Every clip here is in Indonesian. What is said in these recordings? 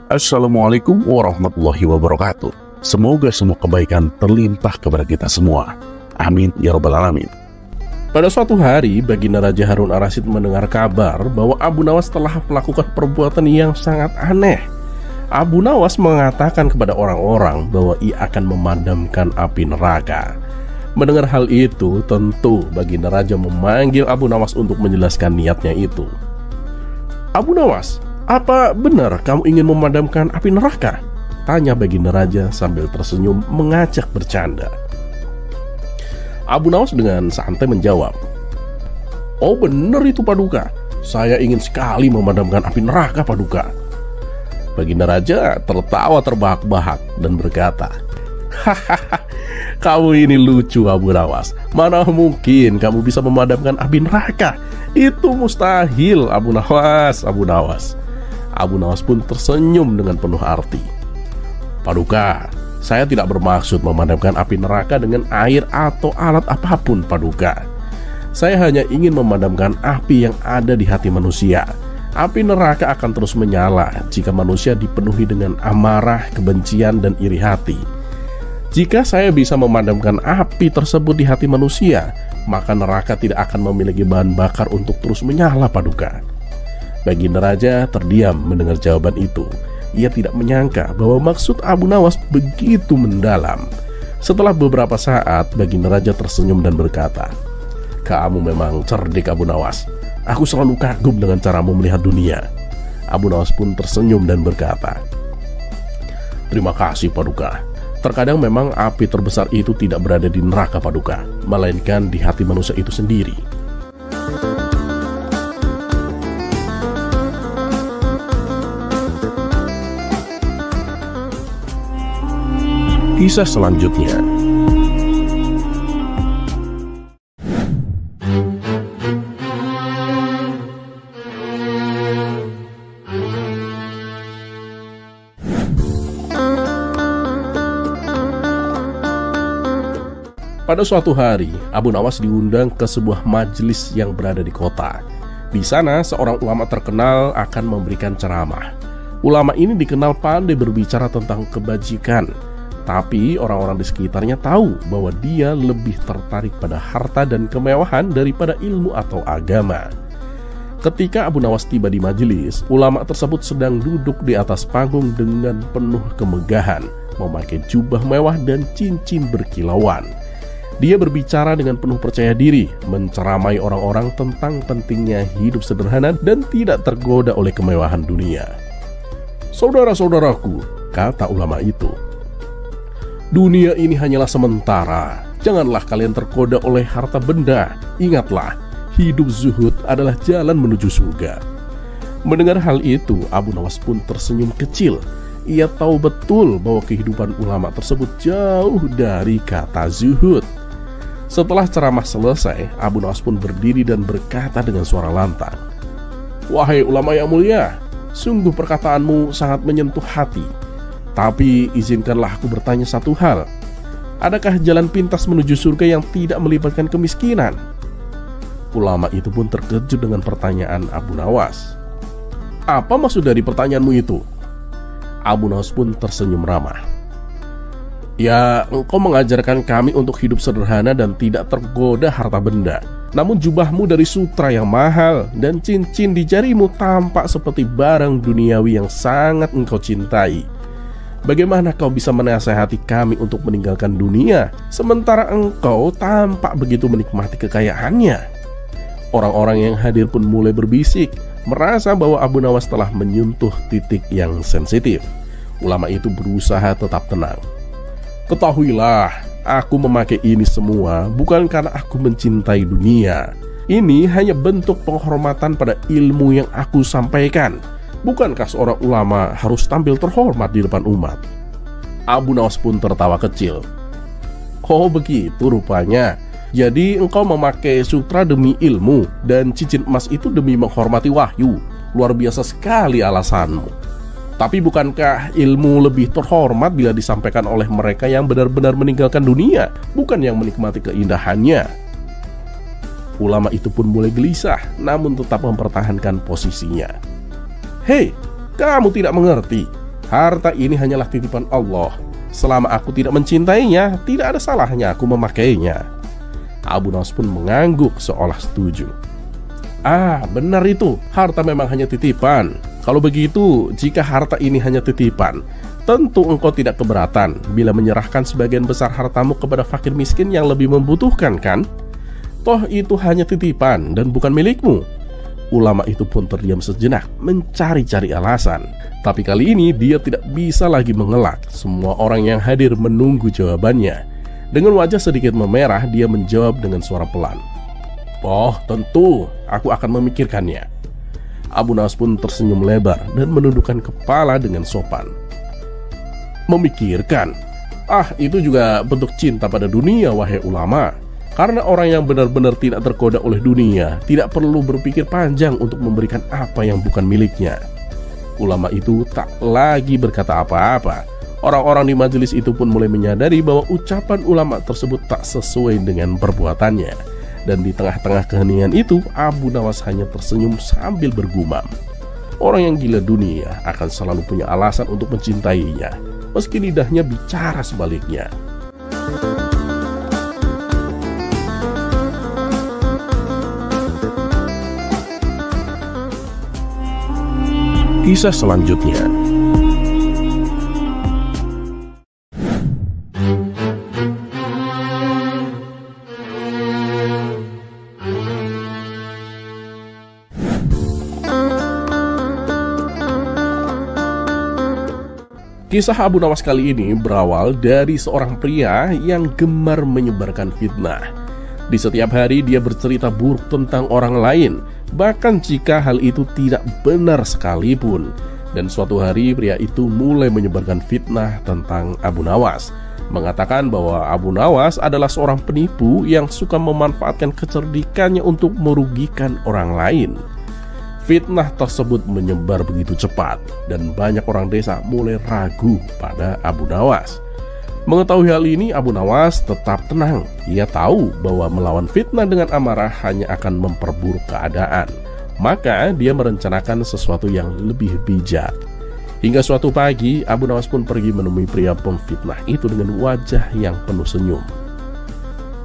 Assalamualaikum warahmatullahi wabarakatuh. Semoga semua kebaikan terlimpah kepada kita semua. Amin ya rabbal alamin. Pada suatu hari, Baginda Raja Harun Ar-Rasyid mendengar kabar bahwa Abu Nawas telah melakukan perbuatan yang sangat aneh. Abu Nawas mengatakan kepada orang-orang bahwa ia akan memadamkan api neraka. Mendengar hal itu, tentu Baginda Raja memanggil Abu Nawas untuk menjelaskan niatnya itu. Abu Nawas, apa benar kamu ingin memadamkan api neraka? Tanya Baginda Raja sambil tersenyum mengajak bercanda. Abu Nawas dengan santai menjawab, "Oh benar itu Paduka, saya ingin sekali memadamkan api neraka Paduka." Baginda Raja tertawa terbahak-bahak dan berkata, "Hahaha, kamu ini lucu Abu Nawas. Mana mungkin kamu bisa memadamkan api neraka? Itu mustahil Abu Nawas, Abu Nawas." Abu Nawas pun tersenyum dengan penuh arti. "Paduka, saya tidak bermaksud memadamkan api neraka dengan air atau alat apapun Paduka. Saya hanya ingin memadamkan api yang ada di hati manusia. Api neraka akan terus menyala jika manusia dipenuhi dengan amarah, kebencian, dan iri hati. Jika saya bisa memadamkan api tersebut di hati manusia, maka neraka tidak akan memiliki bahan bakar untuk terus menyala Paduka." Baginda Raja terdiam mendengar jawaban itu. Ia tidak menyangka bahwa maksud Abu Nawas begitu mendalam. Setelah beberapa saat, Baginda Raja tersenyum dan berkata, "Kamu memang cerdik Abu Nawas. Aku selalu kagum dengan caramu melihat dunia." Abu Nawas pun tersenyum dan berkata, "Terima kasih Paduka. Terkadang memang api terbesar itu tidak berada di neraka Paduka, melainkan di hati manusia itu sendiri." Kisah selanjutnya. Pada suatu hari, Abu Nawas diundang ke sebuah majelis yang berada di kota. Di sana, seorang ulama terkenal akan memberikan ceramah. Ulama ini dikenal pandai berbicara tentang kebajikan. Tapi orang-orang di sekitarnya tahu bahwa dia lebih tertarik pada harta dan kemewahan daripada ilmu atau agama. Ketika Abu Nawas tiba di majelis, ulama tersebut sedang duduk di atas panggung dengan penuh kemegahan, memakai jubah mewah dan cincin berkilauan. Dia berbicara dengan penuh percaya diri, menceramai orang-orang tentang pentingnya hidup sederhana dan tidak tergoda oleh kemewahan dunia. "Saudara-saudaraku," kata ulama itu, "dunia ini hanyalah sementara. Janganlah kalian tergoda oleh harta benda. Ingatlah, hidup zuhud adalah jalan menuju surga." Mendengar hal itu, Abu Nawas pun tersenyum kecil. Ia tahu betul bahwa kehidupan ulama tersebut jauh dari kata zuhud. Setelah ceramah selesai, Abu Nawas pun berdiri dan berkata dengan suara lantang, "Wahai ulama yang mulia, sungguh perkataanmu sangat menyentuh hati. Tapi izinkanlah aku bertanya satu hal. Adakah jalan pintas menuju surga yang tidak melibatkan kemiskinan?" Ulama itu pun terkejut dengan pertanyaan Abu Nawas. "Apa maksud dari pertanyaanmu itu?" Abu Nawas pun tersenyum ramah. "Ya, engkau mengajarkan kami untuk hidup sederhana dan tidak tergoda harta benda. Namun jubahmu dari sutra yang mahal dan cincin di jarimu tampak seperti barang duniawi yang sangat engkau cintai. Bagaimana kau bisa menasehati kami untuk meninggalkan dunia, sementara engkau tampak begitu menikmati kekayaannya?" Orang-orang yang hadir pun mulai berbisik, merasa bahwa Abu Nawas telah menyentuh titik yang sensitif. Ulama itu berusaha tetap tenang. "Ketahuilah, aku memakai ini semua bukan karena aku mencintai dunia. Ini hanya bentuk penghormatan pada ilmu yang aku sampaikan. Bukankah seorang ulama harus tampil terhormat di depan umat?" Abu Nawas pun tertawa kecil. "Oh begitu rupanya. Jadi engkau memakai sutra demi ilmu dan cincin emas itu demi menghormati wahyu. Luar biasa sekali alasanmu. Tapi bukankah ilmu lebih terhormat bila disampaikan oleh mereka yang benar-benar meninggalkan dunia, bukan yang menikmati keindahannya?" Ulama itu pun mulai gelisah, namun tetap mempertahankan posisinya. "Hei, kamu tidak mengerti. harta ini hanyalah titipan Allah. Selama aku tidak mencintainya, tidak ada salahnya aku memakainya. Abu Nawas pun mengangguk seolah setuju. Benar itu, harta memang hanya titipan. Kalau begitu, jika harta ini hanya titipan, tentu engkau tidak keberatan bila menyerahkan sebagian besar hartamu kepada fakir miskin yang lebih membutuhkan, kan? Toh itu hanya titipan dan bukan milikmu. Ulama itu pun terdiam sejenak, mencari-cari alasan. Tapi kali ini dia tidak bisa lagi mengelak. Semua orang yang hadir menunggu jawabannya. Dengan wajah sedikit memerah, dia menjawab dengan suara pelan. Oh, tentu, aku akan memikirkannya. Abu Nawas pun tersenyum lebar dan menundukkan kepala dengan sopan. Memikirkan? Itu juga bentuk cinta pada dunia, wahai ulama. Karena orang yang benar-benar tidak tergoda oleh dunia tidak perlu berpikir panjang untuk memberikan apa yang bukan miliknya. Ulama itu tak lagi berkata apa-apa. Orang-orang di majelis itu pun mulai menyadari bahwa ucapan ulama tersebut tak sesuai dengan perbuatannya. Dan di tengah-tengah keheningan itu, Abu Nawas hanya tersenyum sambil bergumam. Orang yang gila dunia akan selalu punya alasan untuk mencintainya, meski lidahnya bicara sebaliknya. Kisah selanjutnya. Kisah Abu Nawas kali ini berawal dari seorang pria yang gemar menyebarkan fitnah. Di setiap hari dia bercerita buruk tentang orang lain, bahkan jika hal itu tidak benar sekalipun. Dan suatu hari pria itu mulai menyebarkan fitnah tentang Abu Nawas, mengatakan bahwa Abu Nawas adalah seorang penipu yang suka memanfaatkan kecerdikannya untuk merugikan orang lain. Fitnah tersebut menyebar begitu cepat dan banyak orang desa mulai ragu pada Abu Nawas. Mengetahui hal ini, Abu Nawas tetap tenang. Ia tahu bahwa melawan fitnah dengan amarah hanya akan memperburuk keadaan. Maka dia merencanakan sesuatu yang lebih bijak. Hingga suatu pagi, Abu Nawas pun pergi menemui pria pemfitnah itu dengan wajah yang penuh senyum.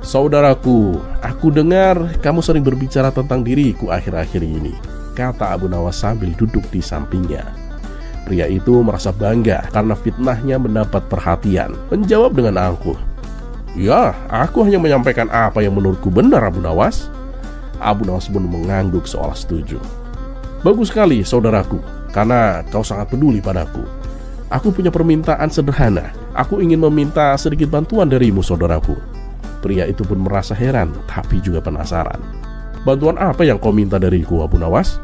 "Saudaraku, aku dengar kamu sering berbicara tentang diriku akhir-akhir ini," kata Abu Nawas sambil duduk di sampingnya. Pria itu merasa bangga karena fitnahnya mendapat perhatian, menjawab dengan angkuh, "Ya, aku hanya menyampaikan apa yang menurutku benar, Abu Nawas." Abu Nawas pun mengangguk seolah setuju. "Bagus sekali, saudaraku, karena kau sangat peduli padaku. Aku punya permintaan sederhana. Aku ingin meminta sedikit bantuan darimu, saudaraku." Pria itu pun merasa heran, tapi juga penasaran. "Bantuan apa yang kau minta dariku, Abu Nawas?"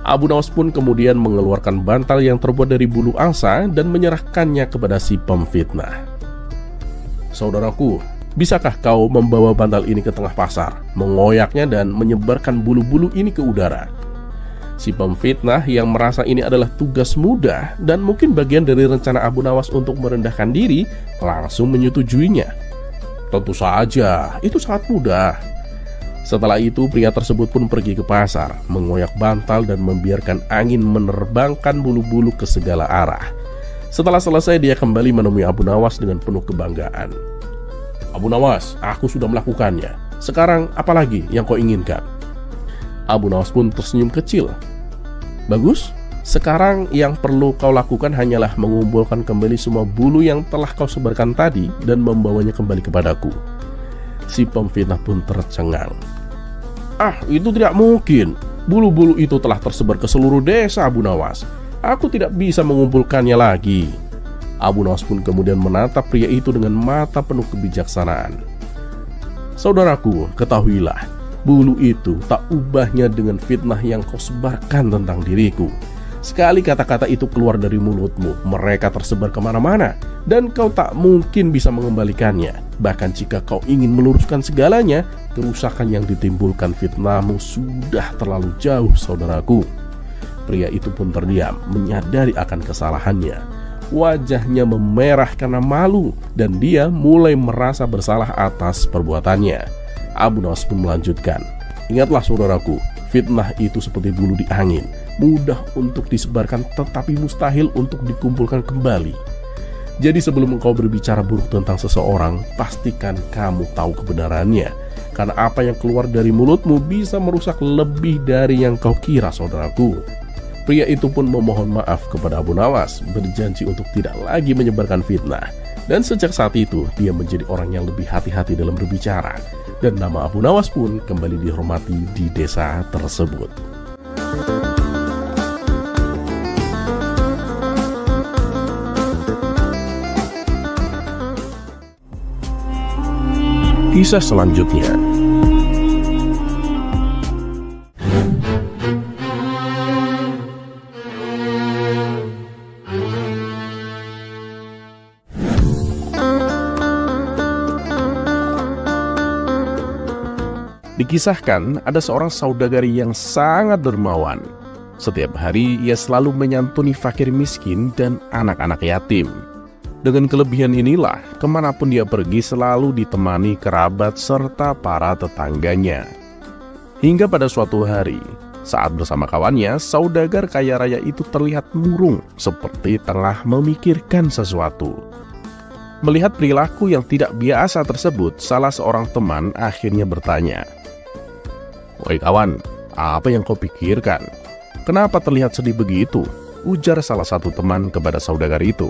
Abu Nawas pun kemudian mengeluarkan bantal yang terbuat dari bulu angsa dan menyerahkannya kepada si pemfitnah. "Saudaraku, bisakah kau membawa bantal ini ke tengah pasar, mengoyaknya dan menyebarkan bulu-bulu ini ke udara?" Si pemfitnah yang merasa ini adalah tugas mudah dan mungkin bagian dari rencana Abu Nawas untuk merendahkan diri, langsung menyetujuinya. "Tentu saja, itu sangat mudah." Setelah itu pria tersebut pun pergi ke pasar, mengoyak bantal dan membiarkan angin menerbangkan bulu-bulu ke segala arah. Setelah selesai dia kembali menemui Abu Nawas dengan penuh kebanggaan. "Abu Nawas, aku sudah melakukannya. Sekarang apa lagi yang kau inginkan?" Abu Nawas pun tersenyum kecil. "Bagus, sekarang yang perlu kau lakukan hanyalah mengumpulkan kembali semua bulu yang telah kau sebarkan tadi dan membawanya kembali kepadaku." Si pemfitnah pun tercengang. Itu tidak mungkin. Bulu-bulu itu telah tersebar ke seluruh desa, Abu Nawas. Aku tidak bisa mengumpulkannya lagi." Abu Nawas pun kemudian menatap pria itu dengan mata penuh kebijaksanaan. "Saudaraku, ketahuilah, bulu itu tak ubahnya dengan fitnah yang kau sebarkan tentang diriku. Sekali kata-kata itu keluar dari mulutmu, mereka tersebar kemana-mana, dan kau tak mungkin bisa mengembalikannya. Bahkan jika kau ingin meluruskan segalanya, kerusakan yang ditimbulkan fitnahmu sudah terlalu jauh, saudaraku." Pria itu pun terdiam, menyadari akan kesalahannya. Wajahnya memerah karena malu, dan dia mulai merasa bersalah atas perbuatannya. Abu Nawas pun melanjutkan, "Ingatlah saudaraku, fitnah itu seperti bulu di angin. mudah untuk disebarkan tetapi mustahil untuk dikumpulkan kembali. Jadi sebelum engkau berbicara buruk tentang seseorang, pastikan kamu tahu kebenarannya. Karena apa yang keluar dari mulutmu bisa merusak lebih dari yang kau kira, saudaraku. Pria itu pun memohon maaf kepada Abu Nawas, berjanji untuk tidak lagi menyebarkan fitnah. Dan sejak saat itu, dia menjadi orang yang lebih hati-hati dalam berbicara. Dan nama Abu Nawas pun kembali dihormati di desa tersebut. Kisah selanjutnya. Dikisahkan ada seorang saudagari yang sangat dermawan. Setiap hari ia selalu menyantuni fakir miskin dan anak-anak yatim. Dengan kelebihan inilah, kemanapun dia pergi selalu ditemani kerabat serta para tetangganya. Hingga pada suatu hari, saat bersama kawannya, saudagar kaya raya itu terlihat murung, seperti tengah memikirkan sesuatu. Melihat perilaku yang tidak biasa tersebut, salah seorang teman akhirnya bertanya, "Woi kawan, apa yang kau pikirkan? Kenapa terlihat sedih begitu?" ujar salah satu teman kepada saudagar itu.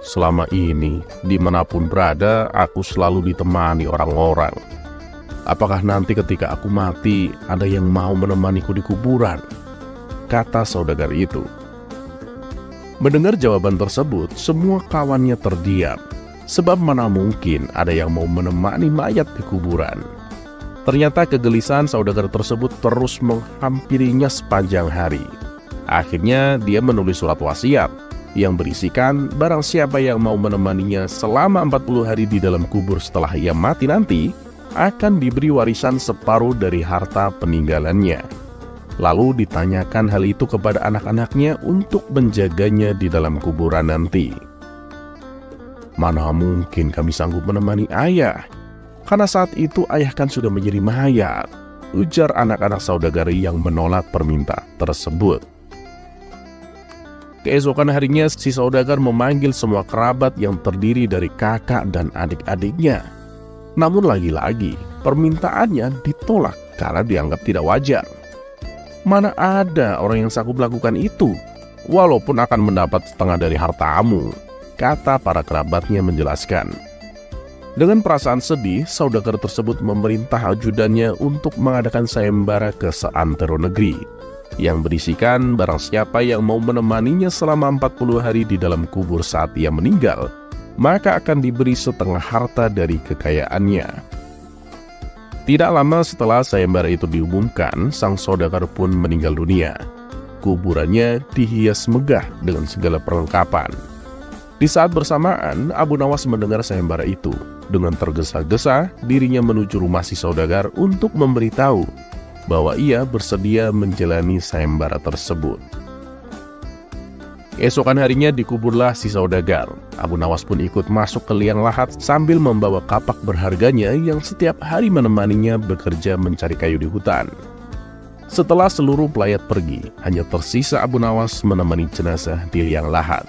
"Selama ini, dimanapun berada, aku selalu ditemani orang-orang. Apakah nanti ketika aku mati, ada yang mau menemaniku di kuburan?" kata saudagar itu. Mendengar jawaban tersebut, semua kawannya terdiam. Sebab mana mungkin ada yang mau menemani mayat di kuburan. Ternyata kegelisahan saudagar tersebut terus menghampirinya sepanjang hari. Akhirnya dia menulis surat wasiat yang berisikan barang siapa yang mau menemaninya selama 40 hari di dalam kubur setelah ia mati nanti, akan diberi warisan separuh dari harta peninggalannya. Lalu ditanyakan hal itu kepada anak-anaknya untuk menjaganya di dalam kuburan nanti. "Mana mungkin kami sanggup menemani ayah, karena saat itu ayah kan sudah menjadi mayat," ujar anak-anak saudagari yang menolak permintaan tersebut. Keesokan harinya si saudagar memanggil semua kerabat yang terdiri dari kakak dan adik-adiknya. Namun lagi-lagi permintaannya ditolak karena dianggap tidak wajar. "Mana ada orang yang sanggup melakukan itu, walaupun akan mendapat setengah dari hartamu," kata para kerabatnya menjelaskan. Dengan perasaan sedih, saudagar tersebut memerintah ajudannya untuk mengadakan sayembara ke seantero negeri yang berisikan barang siapa yang mau menemaninya selama 40 hari di dalam kubur saat ia meninggal, maka akan diberi setengah harta dari kekayaannya. Tidak lama setelah sayembara itu diumumkan, sang saudagar pun meninggal dunia. Kuburannya dihias megah dengan segala perlengkapan. Di saat bersamaan, Abu Nawas mendengar sayembara itu. Dengan tergesa-gesa, dirinya menuju rumah si saudagar untuk memberitahu bahwa ia bersedia menjalani sayembara tersebut. Keesokan harinya dikuburlah si saudagar. Abu Nawas pun ikut masuk ke liang lahat sambil membawa kapak berharganya yang setiap hari menemaninya bekerja mencari kayu di hutan. Setelah seluruh pelayat pergi, hanya tersisa Abu Nawas menemani jenazah di liang lahat.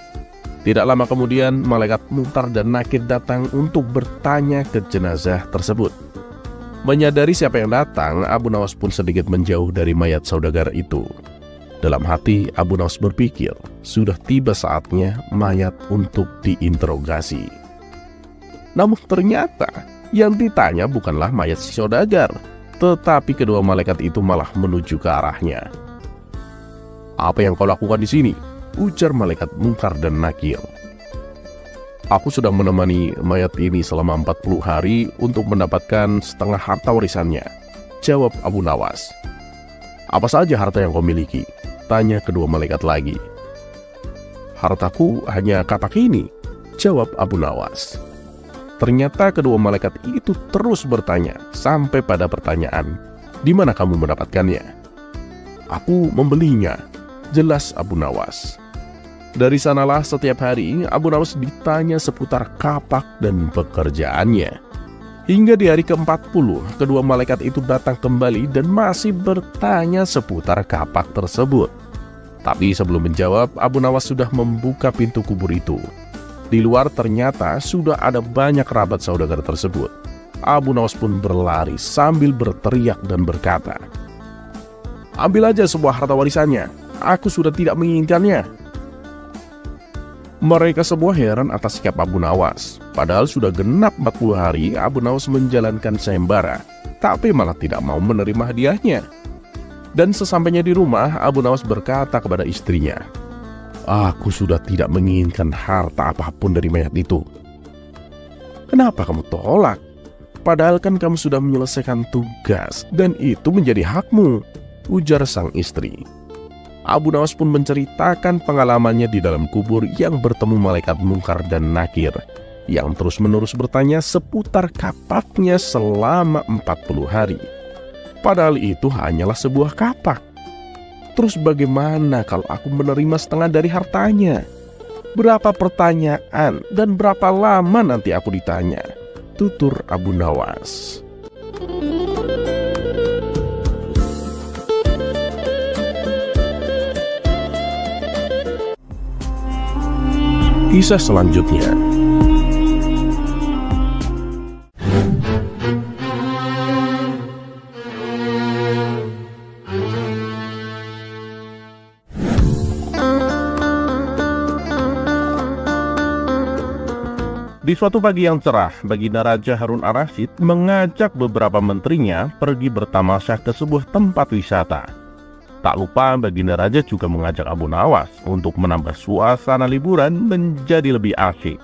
Tidak lama kemudian, malaikat Munkar dan Nakir datang untuk bertanya ke jenazah tersebut. Menyadari siapa yang datang, Abu Nawas pun sedikit menjauh dari mayat saudagar itu. Dalam hati, Abu Nawas berpikir, sudah tiba saatnya mayat untuk diinterogasi. Namun ternyata, yang ditanya bukanlah mayat si saudagar, tetapi kedua malaikat itu malah menuju ke arahnya. "Apa yang kau lakukan di sini?" ujar malaikat Munkar dan Nakir. "Aku sudah menemani mayat ini selama 40 hari untuk mendapatkan setengah harta warisannya," jawab Abu Nawas. "Apa saja harta yang kau miliki?" tanya kedua malaikat lagi. "Hartaku hanya kapak ini," jawab Abu Nawas. Ternyata kedua malaikat itu terus bertanya sampai pada pertanyaan, "Di mana kamu mendapatkannya?" "Aku membelinya," jelas Abu Nawas. Dari sanalah setiap hari Abu Nawas ditanya seputar kapak dan pekerjaannya. Hingga di hari ke-40, kedua malaikat itu datang kembali dan masih bertanya seputar kapak tersebut. Tapi sebelum menjawab, Abu Nawas sudah membuka pintu kubur itu. Di luar ternyata sudah ada banyak kerabat saudagar tersebut. Abu Nawas pun berlari sambil berteriak dan berkata, "Ambil aja semua harta warisannya, aku sudah tidak menginginkannya." Mereka semua heran atas sikap Abu Nawas. Padahal sudah genap 40 hari Abu Nawas menjalankan sayembara, tapi malah tidak mau menerima hadiahnya. Dan sesampainya di rumah, Abu Nawas berkata kepada istrinya, "Aku sudah tidak menginginkan harta apapun dari mayat itu." "Kenapa kamu tolak? Padahal kan kamu sudah menyelesaikan tugas dan itu menjadi hakmu," ujar sang istri. Abu Nawas pun menceritakan pengalamannya di dalam kubur yang bertemu malaikat Munkar dan Nakir yang terus-menerus bertanya seputar kapaknya selama 40 hari. Padahal itu hanyalah sebuah kapak. Terus bagaimana kalau aku menerima setengah dari hartanya? Berapa pertanyaan dan berapa lama nanti aku ditanya? Tutur Abu Nawas. Kisah selanjutnya. Di suatu pagi yang cerah, Baginda Raja Harun ar-Rasyid mengajak beberapa menterinya pergi bertamasya ke sebuah tempat wisata. Tak lupa Baginda Raja juga mengajak Abu Nawas untuk menambah suasana liburan menjadi lebih asyik.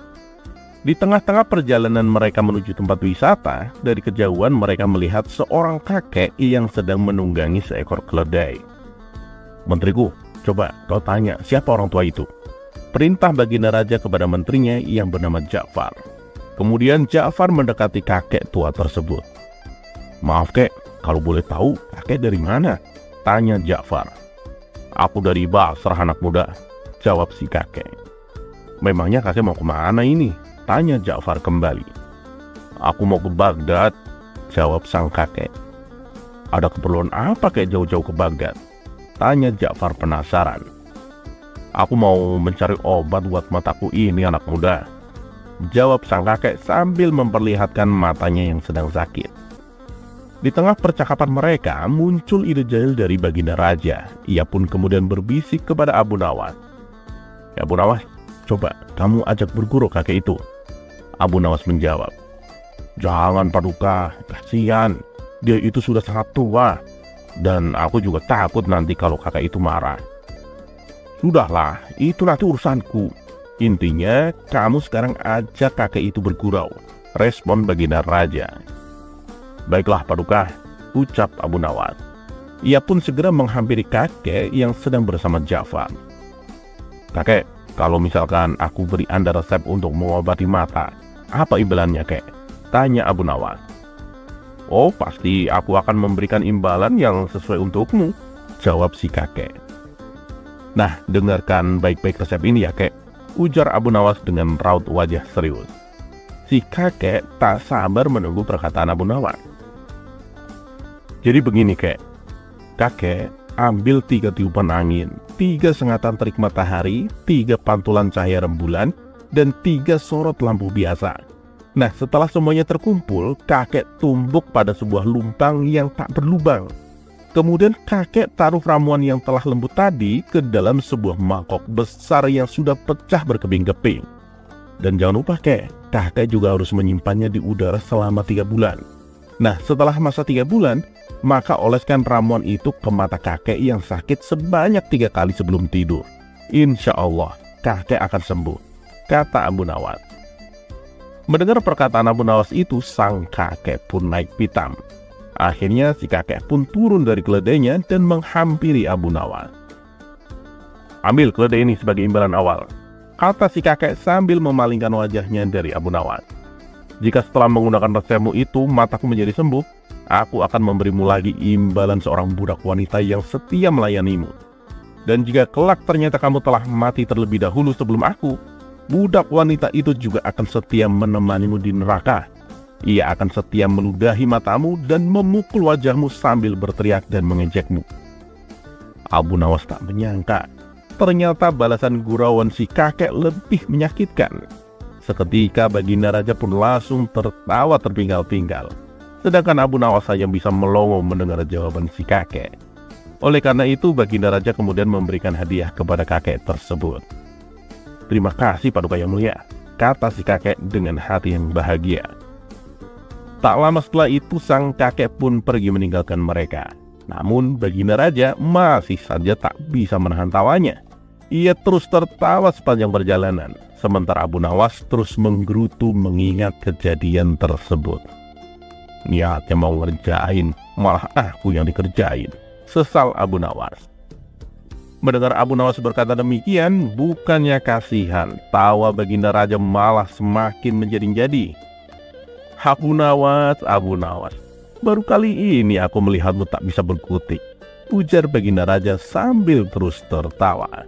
Di tengah-tengah perjalanan mereka menuju tempat wisata, dari kejauhan mereka melihat seorang kakek yang sedang menunggangi seekor keledai. "Menteriku, coba kau tanya siapa orang tua itu?" Perintah Baginda Raja kepada menterinya yang bernama Ja'far. Kemudian Ja'far mendekati kakek tua tersebut. "Maaf kek, kalau boleh tahu kakek dari mana?" tanya Ja'far. "Aku dari Basrah anak muda," jawab si kakek. "Memangnya kakek mau kemana ini?" tanya Ja'far kembali. "Aku mau ke Baghdad," jawab sang kakek. "Ada keperluan apa kek jauh-jauh ke Baghdad?" tanya Ja'far penasaran. "Aku mau mencari obat buat mataku ini anak muda," jawab sang kakek sambil memperlihatkan matanya yang sedang sakit. Di tengah percakapan mereka muncul ide jahil dari Baginda Raja. Ia pun kemudian berbisik kepada Abu Nawas. "Ya Abu Nawas, coba kamu ajak berguru kakek itu." Abu Nawas menjawab, "Jangan Paduka, kasihan. Dia itu sudah sangat tua. Dan aku juga takut nanti kalau kakek itu marah." "Sudahlah, itu nanti urusanku. Intinya kamu sekarang ajak kakek itu bergurau," respon Baginda Raja. "Baiklah Paduka," ucap Abu Nawas. Ia pun segera menghampiri kakek yang sedang bersama Ja'far. "Kakek, kalau misalkan aku beri Anda resep untuk mengobati mata, apa imbalannya kek?" tanya Abu Nawas. "Oh, pasti aku akan memberikan imbalan yang sesuai untukmu," jawab si kakek. "Nah, dengarkan baik-baik resep ini ya kek," ujar Abu Nawas dengan raut wajah serius. Si kakek tak sabar menunggu perkataan Abu Nawas. "Jadi begini kek, kakek ambil 3 tiupan angin, 3 sengatan terik matahari, 3 pantulan cahaya rembulan, dan 3 sorot lampu biasa. Nah, setelah semuanya terkumpul, kakek tumbuk pada sebuah lumpang yang tak berlubang. Kemudian kakek taruh ramuan yang telah lembut tadi ke dalam sebuah mangkok besar yang sudah pecah berkeping-keping. Dan jangan lupa kakek juga harus menyimpannya di udara selama 3 bulan. Nah, setelah masa 3 bulan, maka oleskan ramuan itu ke mata kakek yang sakit sebanyak 3 kali sebelum tidur. Insya Allah, kakek akan sembuh," kata Abu Nawas. Mendengar perkataan Abu Nawas itu, sang kakek pun naik pitam. Akhirnya si kakek pun turun dari keledainya dan menghampiri Abu Nawas. "Ambil keledai ini sebagai imbalan awal," kata si kakek sambil memalingkan wajahnya dari Abu Nawas. "Jika setelah menggunakan resepmu itu mataku menjadi sembuh, aku akan memberimu lagi imbalan seorang budak wanita yang setia melayanimu. Dan jika kelak ternyata kamu telah mati terlebih dahulu sebelum aku, budak wanita itu juga akan setia menemanimu di neraka. Ia akan setia meludahi matamu dan memukul wajahmu sambil berteriak dan mengejekmu. Abu Nawas tak menyangka, ternyata balasan gurauan si kakek lebih menyakitkan. Seketika Baginda Raja pun langsung tertawa terpinggal-pinggal. Sedangkan Abu Nawas saja bisa melongo mendengar jawaban si kakek. Oleh karena itu, Baginda Raja kemudian memberikan hadiah kepada kakek tersebut. "Terima kasih Paduka Yang Mulia," kata si kakek dengan hati yang bahagia. Tak lama setelah itu, sang kakek pun pergi meninggalkan mereka. Namun Baginda Raja masih saja tak bisa menahan tawanya. Ia terus tertawa sepanjang perjalanan, sementara Abu Nawas terus menggerutu mengingat kejadian tersebut. "Niatnya mau ngerjain, malah aku yang dikerjain," sesal Abu Nawas. Mendengar Abu Nawas berkata demikian, bukannya kasihan, tawa Baginda Raja malah semakin menjadi-jadi. Abu Nawas, baru kali ini aku melihatmu tak bisa berkutik," ujar Baginda Raja sambil terus tertawa.